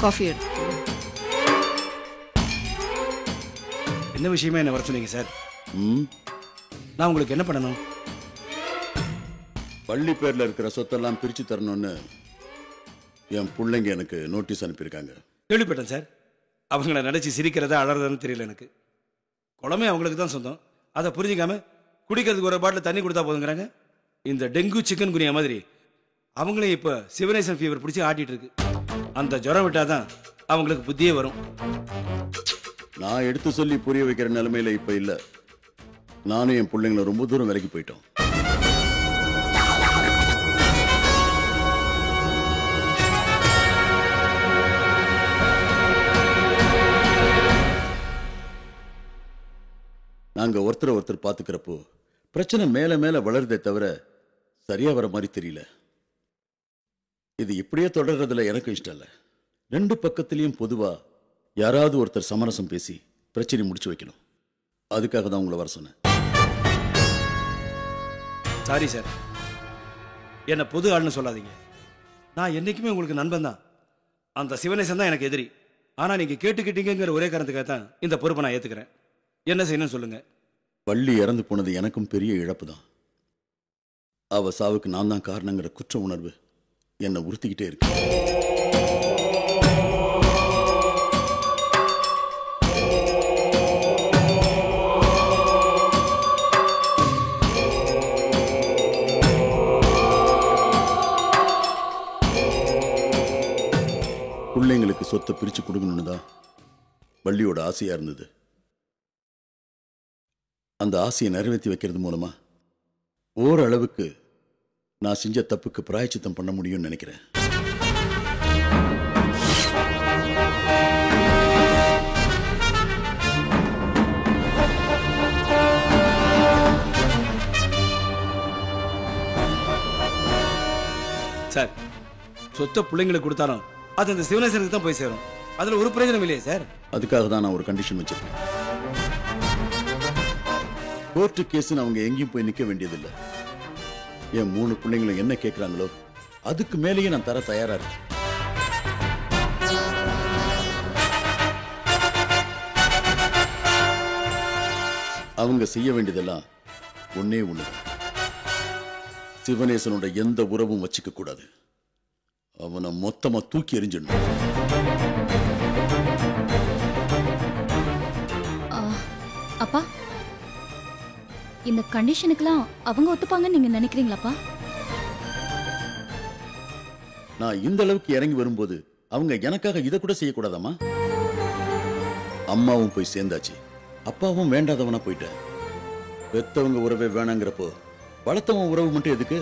Coffee எடு. என்ன விஷயமா என்ன வர சொன்னீங்க சார்? நான் உங்களுக்கு என்ன பண்ணணும்? பள்ளி பேர்ல இருக்கிற சொத்தெல்லாம் பிரிச்சு தரணும்னு என் பிள்ளைங்க எனக்கு நோட்டீஸ் அனுப்பியிருக்காங்க. கேள்விப்பட்டேன் சார். அவங்கள நினைச்சு சிரிக்கிறதா அழறதான்னு தெரியல எனக்கு. குளமே அவங்களுக்கு தான் சொந்தம். அதை புரிஞ்சிக்காம குடிக்கிறதுக்கு ஒரு பாட்டில் தண்ணி கொடுத்தா போதுங்கிறாங்க. இந்த டெங்கு சிக்கன் குனியா மாதிரி அவங்களே இப்போ சிவனேசன் ஃபீவர் பிடிச்சி ஆட்டிட்டு இருக்கு. அந்த ஜுரம் விட்டாதான் அவங்களுக்கு புத்தியே வரும். நான் எடுத்து சொல்லி புரிய வைக்கிற நிலைமையில இப்ப இல்ல. நானும் என் பிள்ளைங்களை ரொம்ப தூரம் விலகி போயிட்டோம். நாங்க ஒருத்தர் பாத்துக்கிறப்போ பிரச்சனை மேல மேல வளருதே தவிர சரியா வர மாதிரி தெரியல. இது இப்படியே தொடர்றதுல எனக்கு இஷ்டம் இல்ல. ரெண்டு பக்கத்திலையும் பொதுவா யாராவது ஒருத்தர் சமரசம் பேசி பிரச்சனை முடிச்சு வைக்கணும். அதுக்காக தான் உங்களை வர சொன்னேன். சாரி சார், என்ன பொது ஆள்னு சொல்லாதீங்க. நான் என்னைக்குமே உங்களுக்கு நண்பன் தான். அந்த சிவனேசன் தான் எனக்கு எதிரி. ஆனா நீங்க கேட்டுக்கிட்டீங்கிற ஒரே காரணத்துக்காக தான் இந்த பொறுப்பை நான் ஏத்துக்கிறேன். என்ன செய்யணும் சொல்லுங்க. வள்ளி இறந்து போனது எனக்கும் பெரிய இழப்பு தான். அவ சாவுக்கு நான் தான் காரணங்கிற குற்ற உணர்வு என்னை உறுத்திக்கிட்டே இருக்கு. பிள்ளைங்களுக்கு சொத்தை பிரிச்சு கொடுக்கணும்னு தான் வள்ளியோட ஆசையா இருந்தது. அந்த ஆசையை நிறைவேற்றி வைக்கிறது மூலமா ஓரளவுக்கு நான் செஞ்ச தப்புக்கு பிராயச்சித்தம் பண்ண முடியும்னு நினைக்கிறேன். சார், சொத்தை பிள்ளைங்களுக்கு கொடுத்தாலும் அது அந்த சிவனேசனுக்கு தான் போய் சேரும். அதுல ஒரு பிரயோஜனம் இல்லையே சார். அதுக்காக தான் நான் ஒரு கண்டிஷன் வச்சிருக்கேன். கோர்ட்டு கேஸ்ன்னு அவங்க எங்கேயும் போய் நிக்க வேண்டியதில்லை. என் 3 பிள்ளைங்களும் என்ன கேட்கிறாங்களோ அதுக்கு மேலேயே நான் தர தயாரா இருக்கேன். அவங்க செய்ய வேண்டியதெல்லாம் ஒன்னே ஒண்ணு. சிவனேசனோட எந்த உறவும் வச்சுக்க கூடாது. அவனை மொத்தமா தூக்கி எறிஞ்சிடணும். அப்பா, இந்த கண்டிஷனுக்குலாம் அவங்க ஒத்துப்பாங்கன்னு நீங்க நினைக்கிறீங்களாப்பா? நான் இந்த அளவுக்கு இறங்கி வரும்போது அவங்க எனக்காக இதை கூட செய்யக்கூடாதாமா? அம்மாவும் போய் சேர்ந்தாச்சு, அப்பாவும் வேண்டாதவனா போயிட்ட. பெத்தவங்க உறவே வேணாங்கிறப்போ வளர்த்தவன் உறவு மட்டும் எதுக்கு?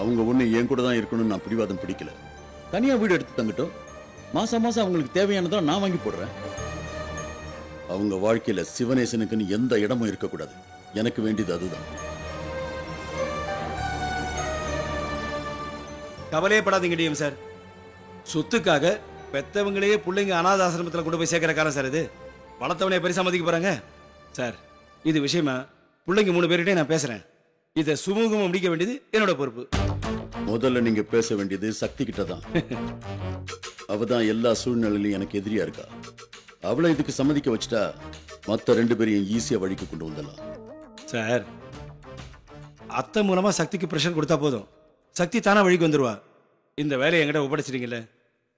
அவங்க ஒண்ணு என் கூட தான் இருக்கணும்னு நான் பிடிவாதம் பிடிக்கல. தனியா வீடு எடுத்து தங்கட்டும். மாசம் மாசம் அவங்களுக்கு தேவையானதா நான் வாங்கி போடுறேன். அவங்க வாழ்க்கையில சிவனேசனுக்குன்னு எந்த இடமும் இருக்கக்கூடாது. எனக்கு வேண்டியது அதுதான். கவலையே படாதீங்க டிஎம் சார். சொத்துக்காக பெத்தவங்களையே பிள்ளைங்க அனாத ஆசிரமத்தில் கொண்டு போய் சேர்க்கிற காரணம் சார் இது. வளர்த்தவனே பெருசா மதிக்க போறாங்க சார். இது விஷயமா பிள்ளைங்க 3 பேர்கிட்டே நான் பேசுறேன். இதை சுமூகமா முடிக்க வேண்டியது என்னோட பொறுப்பு. முதல்ல நீங்க பேச வேண்டியது சக்தி கிட்ட தான். அவதான் எல்லா சூழ்நிலையிலும் எனக்கு எதிரியா இருக்கா. அவளை இதுக்கு சம்மதிக்க வச்சுட்டா மத்த 2 பேரையும் ஈஸியா வழிக்கு கொண்டு வந்துடலாம். சார், அத்தை மூலமா சக்திக்கு பிரஷர் கொடுத்தா போதும். சக்தி தானா வழிக்கு வந்துருவா. இந்த வேலையை என்கிட்ட ஒப்படைச்சிட்டீங்கல்ல,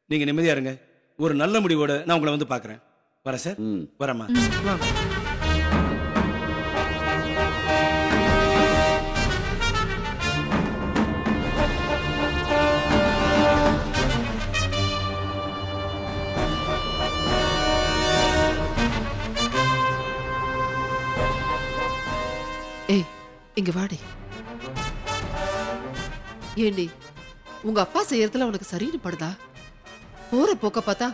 நீங்க நிம்மதியா இருங்க. ஒரு நல்ல முடிவோட நான் உங்களை வந்து பாக்குறேன். வரேன் சார். வரேம்மா. ஏய், இங்க வாடி. ஏண்டி, உங்க அப்பா செய்யறதுல உனக்கு சரின்னு படுதா? போற போக்க பார்த்தா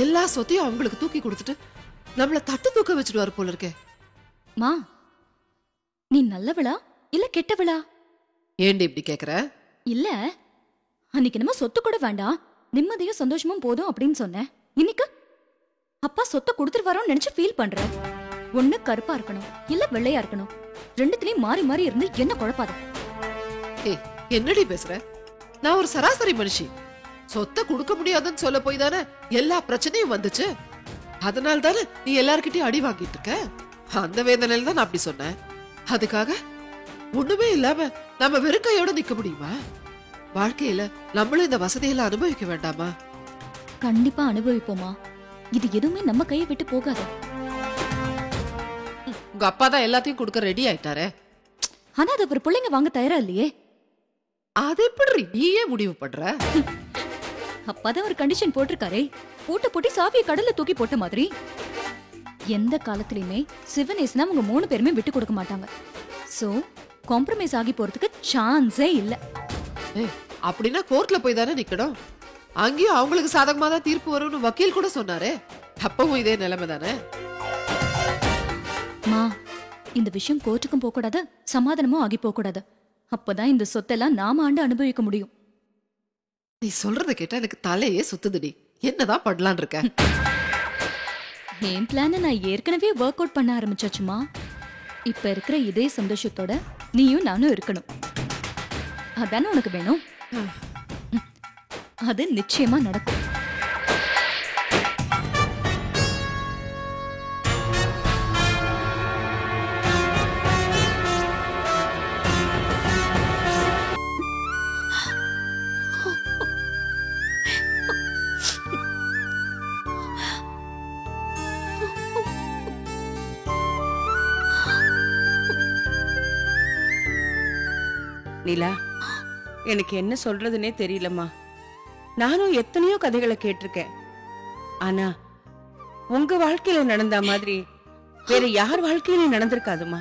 எல்லா சொத்தையும் அவங்களுக்கு தூக்கி கொடுத்துட்டு நம்மள தட்டு தூக்க வச்சுடுவாரு போல இருக்கே. மா, நீ நல்லவளா இல்ல கெட்டவளா? ஏண்டி இப்படி கேக்குற? இல்ல, அன்னைக்கு நம்ம சொத்து கூட வேண்டாம், நிம்மதியும் சந்தோஷமும் போதும் அப்படின்னு சொன்னேன். இன்னைக்கு அப்பா சொத்தை கொடுத்துருவாரோன்னு நினைச்சு ஃபீல் பண்ற. ஒண்ணு கருப்பா இருக்கணும் இல்ல வெள்ளையா இருக்கணும். ரெண்டுத்திலயும் மாறி மாறி இருந்து என்ன குழப்பாத. ஏய், என்னடி பேசுற? நான் ஒரு சராசரி மனுஷி. சொத்தை கொடுக்க முடியாதுன்னு சொல்ல போய் தானே எல்லா பிரச்சனையும் வந்துச்சு. அதனால தானே நீ எல்லார்கிட்டயும் அடி வாங்கிட்டு இருக்க. அந்த வேதனையில தான் நான் அப்படி சொன்னேன். அதுக்காக ஒண்ணுமே இல்லாம நம்ம வெறும் கையோட நிக்க முடியுமா? வாழ்க்கையில நம்மளும் இந்த வசதியெல்லாம் அனுபவிக்க வேண்டாமா? கண்டிப்பா அனுபவிப்போமா. இது எதுவுமே நம்ம கையை விட்டு போகாது. உங்க அப்பா தான் எல்லாத்தையும் கொடுக்க ரெடி ஆயிட்டாரே. ஆனா அது ஒரு பிள்ளைங்க வாங்க தயாரா இல்லையே. அது எப்படி நீயே முடிவு பண்ற? அப்பாதான் ஒரு கண்டிஷன் போட்டிருக்காரே, பூட்ட பூட்டி சாவியை கடல்ல தூக்கி போட்ட மாதிரி. எந்த காலத்திலயுமே சிவனேசனா அவங்க 3 பேருமே விட்டு கொடுக்க மாட்டாங்க. சோ காம்ப்ரமைஸ் ஆகி போறதுக்கு சான்ஸே இல்ல. அப்படின்னா கோர்ட்ல போய் தானே நிக்கணும். அங்கேயும் அவங்களுக்கு சாதகமா தான் தீர்ப்பு வரும்னு வக்கீல் கூட சொன்னாரே. அப்பவும் இதே நிலைமை தானே. மா, இந்த விஷயம் கோர்ட்டுக்கும் போக கூடாது, சமாதானமும் ஆகி போக கூடாது. அப்பதான் இந்த சொத்தெல்லாம் நாம ஆண்டு அனுபவிக்க முடியும். நீ சொல்றத கேட்டா எனக்கு தலையே சுத்துதுடி. என்னதான் பண்ணலான் இருக்க? என் பிளான நான் ஏற்கனவே ஒர்க் அவுட் பண்ண ஆரம்பிச்சாச்சுமா. இப்ப இருக்கிற இதே சந்தோஷத்தோட நீயும் நானும் இருக்கணும். அதானே உனக்கு வேணும். அது நிச்சயமா நடக்கும். நிலா, எனக்கு என்ன சொல்றதுன்னே தெரியலம்மா. நானும் எத்தனையோ கதைகளை கேட்டிருக்கேன். ஆனா உங்க வாழ்க்கையில நடந்த மாதிரி வேற யார் வாழ்க்கையிலும் நடந்திருக்காதுமா.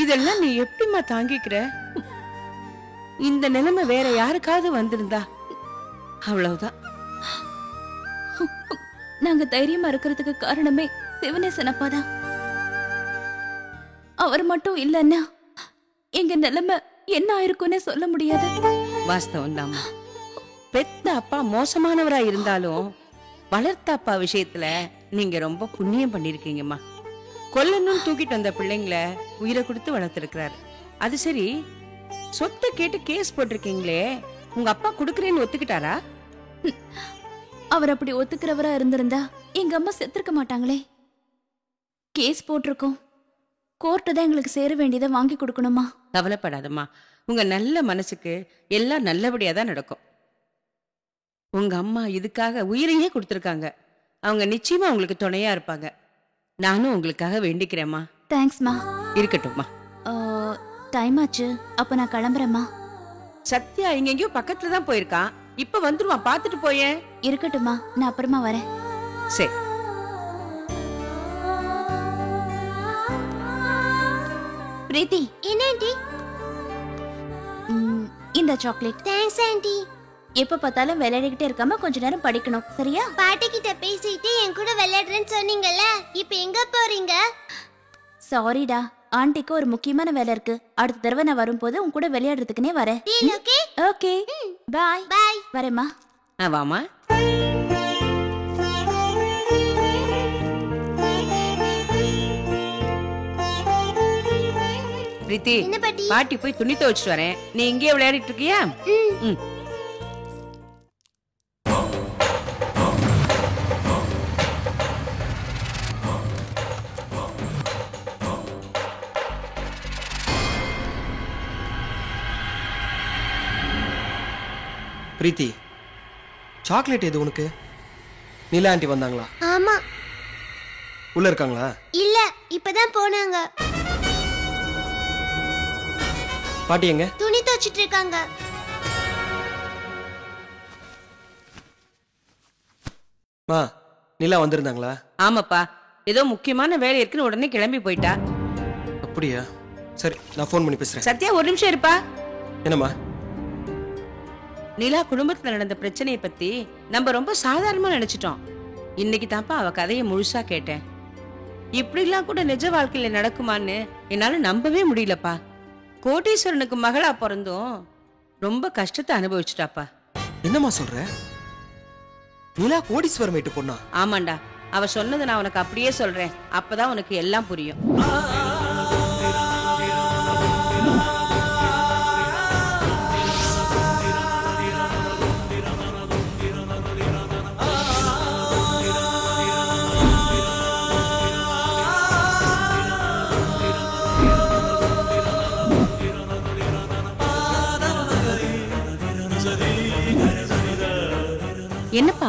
இதெல்லாம் நீ எப்படிமா தாங்கிக்கிற? இந்த நிலைமை வேற யாருக்காவது வந்திருந்தா அவ்வளவுதான். நாங்க தைரியமா இருக்கிறதுக்கு காரணமே சிவனேசன் அப்பாதான். அவர் மட்டும் இல்லன்னா எங்க நிலைமை என்ன ஆயிருக்குன்னு சொல்ல முடியாது. வாஸ்தவம் தாமா. பெத்த அப்பா மோசமானவரா இருந்தாலும் வளர்த்த அப்பா விஷயத்துல நீங்க ரொம்ப புண்ணியம் பண்ணிருக்கீங்கம்மா. கொல்லணும்னு தூக்கிட்டு வந்த பிள்ளைங்களை உயிரை கொடுத்து வளர்த்திருக்கிறாரு. அது சரி, சொத்தை கேட்டு கேஸ் போட்டிருக்கீங்களே, உங்க அப்பா குடுக்கறேன்னு ஒத்துக்கிட்டாரா? அவர் அப்படி ஒத்துக்கிறவரா இருந்திருந்தா எங்க அம்மா செத்துருக்க மாட்டாங்களே. கேஸ் போட்டிருக்கோம், கோர்ட்டு தான் எங்களுக்கு சேர வேண்டியதை வாங்கி கொடுக்கணுமா. கவலைப்படாதம்மா, உங்க நல்ல மனசுக்கு எல்லாம் நல்லபடியா தான் நடக்கும். உங்க அம்மா இதுக்காக உயிரையே கொடுத்திருக்காங்க. அவங்க நிச்சயமா உங்களுக்கு துணையா இருப்பாங்க. நானும் உங்களுக்காக வேண்டிக்கிறேம்மா. தேங்க்ஸ்மா. இருக்கட்டும்மா. டைம் ஆச்சு, அப்ப நான் கிளம்புறேம்மா. சத்யா எங்கெங்கயோ பக்கத்துல தான் போயிருக்கான். இப்ப வந்துருவான், பாத்துட்டு போயேன். இருக்கட்டும்மா, நான் அப்புறமா வரேன். சரி. பிரீத்தி, என்ன ஆண்டி? இந்த சாக்லேட். Thanks aunty. எப்ப பார்த்தாலும் விளையாடிக்கிட்டே இருக்காம கொஞ்ச நேரம் படிக்கணும், சரியா? பாட்டி கிட்ட பேசிட்டு என் கூட விளையாடுறேன்னு சொன்னீங்கல்ல, இப்போ எங்க போறீங்க? சாரிடா, ஆண்டிக்கு ஒரு முக்கியமான வேலை இருக்கு. அடுத்த தடவை நான் வரும்போது உன் கூட விளையாடுறதுக்குனே வரேன். ஓகே? ஓகே, பாய். பாய். வரேம்மா. வாமா. பிரீத்தி, என்ன பாட்டி? பாட்டி போய் துணி துவைச்சிட்டு வரேன். நீ இங்கே விளையாடிட்டு இருக்கியா? ம். பிரீத்தி, சாக்லேட் எது உனக்கு? நிலா ஆண்டி வந்தாங்களா? ஆமா. உள்ள இருக்காங்களா? இல்ல, இப்பதான் போனாங்க. பாட்டி எங்க? துணி துவைச்சிட்டு இருக்காங்க. மா, நிலா வந்திருந்தாங்களா? ஆமாப்பா, ஏதோ முக்கியமான வேலை இருக்குன்னு உடனே கிளம்பி போயிட்டா. அப்படியா? சரி, நான் ஃபோன் பண்ணி பேசுறேன். சத்யா, ஒரு நிமிஷம் இருப்பா. என்னம்மா? நிலா குடும்பத்துல நடந்த பிரச்சனையை பத்தி நம்ம ரொம்ப சாதாரணமா நினைச்சிட்டோம். இன்னைக்கு தான்ப்பா அவ கதையை முழுசா கேட்டேன். இப்படிலாம் கூட நிஜ வாழ்க்கையில நடக்குமான்னு என்னால நம்பவே முடியலப்பா. கோட்டீஸ்வரனுக்கு மகளா பிறந்தும் ரொம்ப கஷ்டத்தை அனுபவிச்சுட்டாப்பா. என்னம்மா சொல்ற? நிலா கோடீஸ்வரம் வீட்டு பொண்ணா? ஆமாண்டா, அவ சொன்னதை நான் உனக்கு அப்படியே சொல்றேன். அப்பதான் உனக்கு எல்லாம் புரியும்.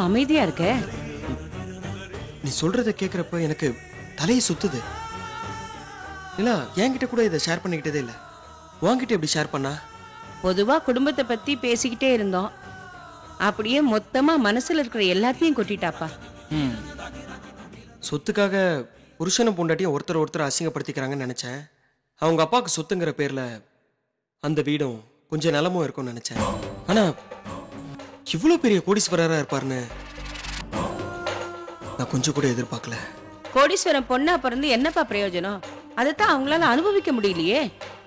அமைதியா இருக்க? நீ சொல்றத கேட்குறப்ப எனக்கு தலையை சுத்துது. இல்ல என்கிட்ட கூட இதை ஷேர் பண்ணிக்கிட்டதே இல்லை. உன்கிட்ட எப்படி ஷேர் பண்ணா? பொதுவா குடும்பத்தை பத்தி பேசிக்கிட்டே இருந்தோம். அப்படியே மொத்தமா மனசுல இருக்கிற எல்லாத்தையும் கொட்டிட்டாப்பா. சொத்துக்காக புருஷனும் பொண்டாட்டியும் ஒருத்தர் அசிங்கப்படுத்திக்கிறாங்கன்னு நினைச்சேன். அவங்க அப்பாவுக்கு சொத்துங்கிற பேர்ல அந்த வீடும் கொஞ்சம் நிலமும் இருக்கும்னு நினைச்சேன். ஆனா இவ்வளோ பெரிய கோடீஸ்வரரா இருப்பாருன்னு நான் கொஞ்சம் கூட எதிர்பார்க்கல. கோடீஸ்வரன் பொண்ணா பிறந்து என்னப்பா பிரயோஜனம்? அதைத்தான் அவங்களால அனுபவிக்க முடியலையே.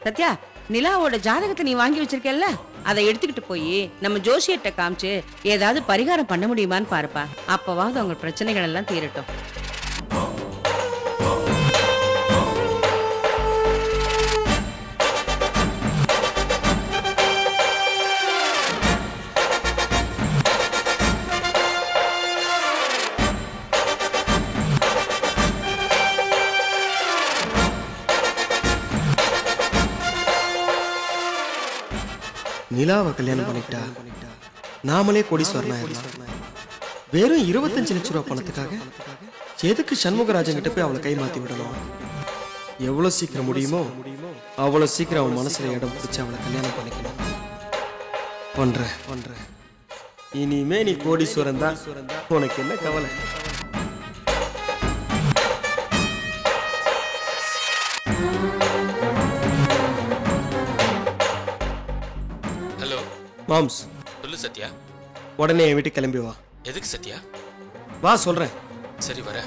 சத்யா, நிலாவோட ஜாதகத்தை நீ வாங்கி வச்சிருக்கல்ல, அதை எடுத்துக்கிட்டு போய் நம்ம ஜோசியர்கிட்ட காமிச்சு ஏதாவது பரிகாரம் பண்ண முடியுமான்னு பாருப்பா. அப்பவாவது அவங்க பிரச்சனைகள் எல்லாம் தீரட்டும். நிலாவை கல்யாணம் பண்ணிக்கிட்டா நாமளே கோடீஸ்வரனா இருக்கலாம். வெறும் 25 லட்சம் ரூபாய் பணத்துக்காக எதுக்கு சண்முகராஜன் கிட்ட போய் அவளை கை மாத்தி விடணும்? எவ்வளவு சீக்கிரம் முடியுமோ அவ்வளவு சீக்கிரம் அவன் மனசுல இடம் பிடிச்சு அவளை கல்யாணம் பண்ணிக்கணும். பண்றேன். இனிமே நீ கோடீஸ்வரன் தான். உனக்கு என்ன கவலை? ஹலோ மாம்ஸ், சொல்லு சத்யா. உடனே என் வீட்டுக்கு கிளம்பி வா. எதுக்கு சத்யா? வா சொல்றேன். சரி வர.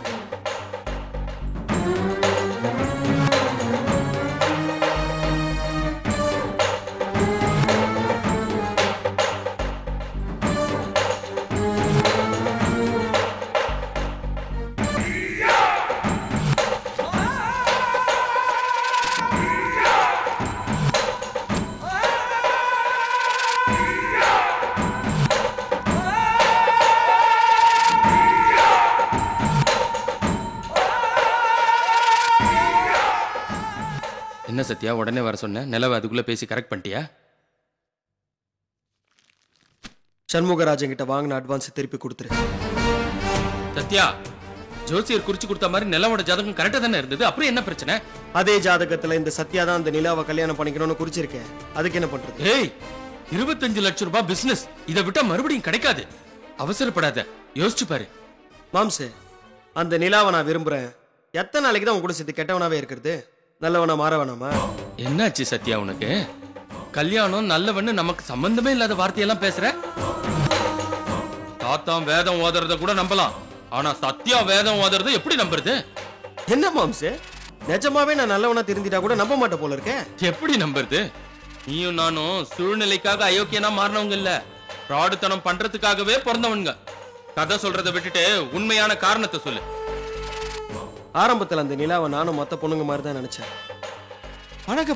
என்ன சத்யா உடனே வர சொன்ன? நிலவை அதுக்குள்ள பேசி கரெக்ட் பண்ணிட்டியா? சண்முகராஜன் கிட்ட வாங்கின அட்வான்ஸ் திருப்பி கொடுத்துரு. சத்யா, ஜோசியர் குறிச்சு கொடுத்த மாதிரி நிலவோட ஜாதகம் கரெக்டா தானே இருந்தது. அப்புறம் என்ன பிரச்சனை? அதே ஜாதகத்துல இந்த சத்யா தான் அந்த நிலாவை கல்யாணம் பண்ணிக்கணும்னு குறிச்சிருக்கேன். அதுக்கு என்ன பண்றது? ஏய், 25 லட்சம் ரூபாய் பிசினஸ். இதை விட்டா மறுபடியும் கிடைக்காது. அவசரப்படாத, யோசிச்சு பாரு. மாம்சே, அந்த நிலாவை நான் விரும்புறேன். எத்தனை நாளைக்கு தான் உன் கூட சேர்த்து கெட்டவனாவே இருக்கிறது? நல்லவனா மாற வேணாமா? என்னாச்சு சத்யா உனக்கு? கல்யாணம் நல்லவன்னு நமக்கு சம்பந்தமே இல்லாத வார்த்தையெல்லாம் பேசுற. தாத்தாம் வேதம் ஓதுறத கூட நம்பலாம், ஆனா சத்யா வேதம் ஓதுறத எப்படி நம்புறது? என்ன மாம்சே, நிஜமாவே நான் நல்லவனா தெரிஞ்சிட்டா கூட நம்ப மாட்டேன் போல இருக்கேன். எப்படி நம்புறது? நீயும் நானும் சூழ்நிலைக்காக அயோக்கியனா மாறினவங்க இல்ல, பிராடுத்தனம் பண்றதுக்காகவே பிறந்தவனுங்க. கதை சொல்றதை விட்டுட்டு உண்மையான காரணத்தை சொல்லு. ஆரம்பத்தில் அந்த நிலாவை நானும் மற்ற பொண்ணுங்க மாதிரி தான் நினைச்சேன்.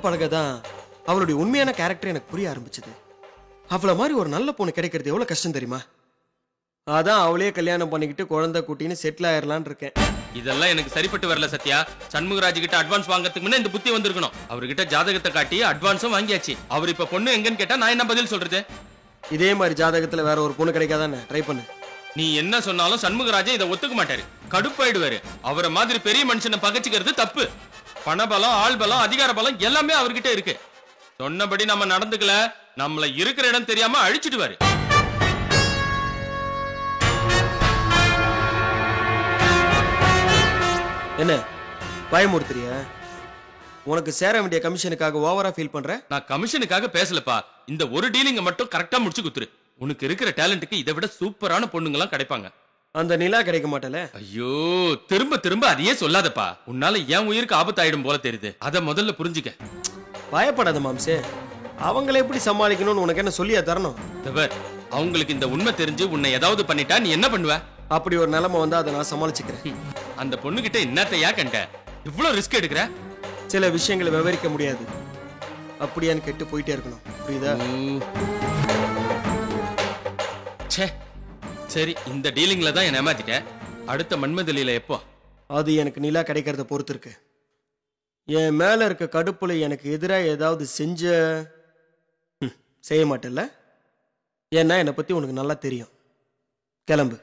பழக தான் அவளுடைய உண்மையான கேரக்டர் எனக்கு புரிய ஆரம்பிச்சது. அவளை மாதிரி ஒரு நல்ல பொண்ணு கிடைக்கிறது எவ்வளவு கஷ்டம் தெரியுமா? அதான் அவளே கல்யாணம் பண்ணிக்கிட்டு குழந்தை குட்டின்னு செட்டில் ஆயிரலான்னு இருக்கேன். இதெல்லாம் எனக்கு சரிப்பட்டு வரல சத்யா. சண்முகராஜ் கிட்ட அட்வான்ஸ் வாங்கறதுக்கு முன்ன இந்த புத்தி வந்திருக்கணும். அவர்கிட்ட ஜாதகத்தை காட்டி அட்வான்ஸும் வாங்கியாச்சு. அவர் இப்ப பொண்ணு எங்கன்னு கேட்டா நான் என்ன பதில் சொல்றது? இதே மாதிரி ஜாதகத்துல வேற ஒரு பொண்ணு கிடைக்காதானே? ட்ரை பண்ணு. நீ என்ன சொன்னாலும் சண்முகராஜன் இதை ஒத்துக்க மாட்டாரு, கடுப்பாயிடுவாரு. அவரை மாதிரி பெரிய மனுஷனை பகைச்சுக்கிறது தப்பு. பணபலம், ஆள் பலம், அதிகார பலம் எல்லாமே அவர்கிட்ட இருக்கு. சொன்னபடி நம்ம நடந்துக்கல, நம்மள இருக்கிற இடம் தெரியாம அழிச்சிடுவாரு. என்ன பயமுறுத்துறிய? உனக்கு சேர வேண்டிய கமிஷனுக்காக ஓவரா ஃபீல் பண்ற? நான் கமிஷனுக்காக பேசலப்பா. இந்த ஒரு டீலிங்க மட்டும் கரெக்டா முடிச்சு குத்துரு. உனக்கு இருக்கிற டேலண்ட்டுக்கு இதை விட சூப்பரான பொண்ணுங்களாம் கிடைப்பாங்க. அந்த நிலா கிடைக்க மாட்டல? ஐயோ, திரும்ப திரும்ப அதையே சொல்லாதப்பா. உன்னால என் உயிருக்கு ஆபத்தாயிடும் போல தெரியுது. அத முதல்ல புரிஞ்சுக்க. பயப்படாத மாம்சே, அவங்களை எப்படி சமாளிக்கணும்னு உனக்கு என்ன சொல்லியா தரணும்? அவங்களுக்கு இந்த உண்மை தெரிஞ்சு உன்னை ஏதாவது பண்ணிட்டா நீ என்ன பண்ணுவ? அப்படி ஒரு நிலைமை வந்தா அதை நான் சமாளிச்சுக்கிறேன். அந்த பொண்ணு கிட்ட என்னத்தையா கண்ட? இவ்வளவு ரிஸ்க் எடுக்கிற? சில விஷயங்களை விவரிக்க முடியாது. அப்படியான்னு கெட்டு போயிட்டே இருக்கணும், புரியுதா? சரி, இந்த டீலிங்ல தான் என்ன ஏமாத்திட்டேன். அடுத்த மன்மதலியில எப்போ? அது எனக்கு நிலா கிடைக்கிறத பொறுத்து இருக்கு. என் மேல இருக்க கடுப்புல எனக்கு எதிராக ஏதாவது செய்ய மாட்டேல்ல? ஏன்னா என்னை பத்தி உனக்கு நல்லா தெரியும். கிளம்பு.